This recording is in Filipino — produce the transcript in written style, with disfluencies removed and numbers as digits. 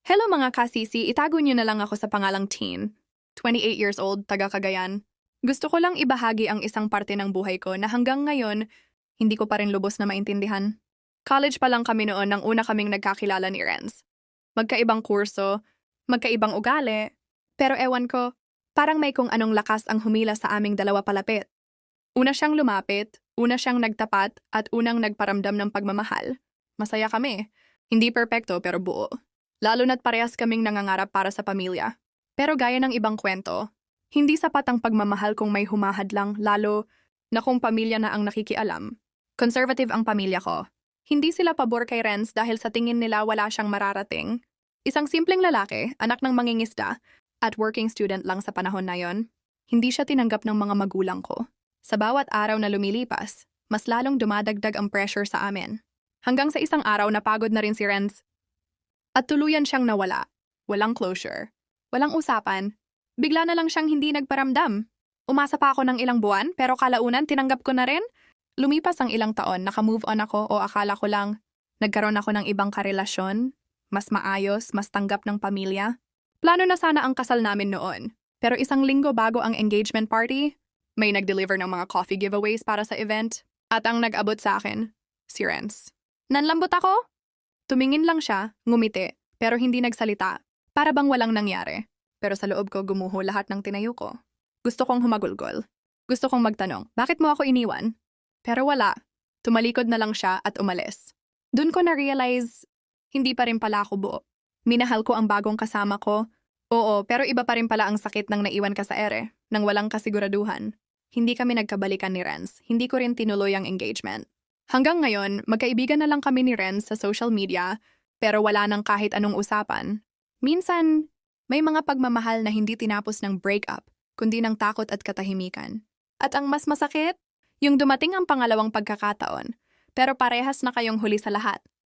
Hello mga kasisi, itago niyo na lang ako sa pangalang Teen. 28 years old, taga Cagayan. Gusto ko lang ibahagi ang isang parte ng buhay ko na hanggang ngayon, hindi ko pa rin lubos na maintindihan. College pa lang kami noon nang una kaming nagkakilala ni Renz. Magkaibang kurso, magkaibang ugali, pero ewan ko, parang may kung anong lakas ang humila sa aming dalawa palapit. Una siyang lumapit, una siyang nagtapat, at unang nagparamdam ng pagmamahal. Masaya kami. Hindi perpekto pero buo. Lalo na't parehas kaming nangangarap para sa pamilya. Pero gaya ng ibang kwento, hindi sapat ang pagmamahal kung may humahadlang lalo na kung pamilya na ang nakikialam. Conservative ang pamilya ko. Hindi sila pabor kay Renz dahil sa tingin nila wala siyang mararating. Isang simpleng lalaki, anak ng mangingisda, at working student lang sa panahon na yon. Hindi siya tinanggap ng mga magulang ko. Sa bawat araw na lumilipas, mas lalong dumadagdag ang pressure sa amin. Hanggang sa isang araw napagod na rin si Renz. At tuluyan siyang nawala. Walang closure. Walang usapan. Bigla na lang siyang hindi nagparamdam. Umasa pa ako ng ilang buwan pero kalaunan tinanggap ko na rin. Lumipas ang ilang taon, naka-move on ako o akala ko lang nagkaroon ako ng ibang karelasyon, mas maayos, mas tanggap ng pamilya. Plano na sana ang kasal namin noon. Pero isang linggo bago ang engagement party, may nag-deliver ng mga coffee giveaways para sa event. At ang nag-abot sa akin, si Renz. Nanlambot ako? Tumingin lang siya, ngumiti, pero hindi nagsalita. Para bang walang nangyari. Pero sa loob ko gumuho lahat ng tinayo ko. Gusto kong humagulgol. Gusto kong magtanong, bakit mo ako iniwan? Pero wala. Tumalikod na lang siya at umalis. Doon ko na-realize, hindi pa rin pala ako buo. Minahal ko ang bagong kasama ko. Oo, pero iba pa rin pala ang sakit ng naiwan ka sa ere, nang walang kasiguraduhan. Hindi kami nagkabalikan ni Renz. Hindi ko rin tinuloy ang engagement. Hanggang ngayon, magkaibigan na lang kami ni Renz sa social media, pero wala nang kahit anong usapan. Minsan, may mga pagmamahal na hindi tinapos ng breakup, kundi ng takot at katahimikan. At ang mas masakit, yung dumating ang pangalawang pagkakataon, pero parehas na kayong huli sa lahat.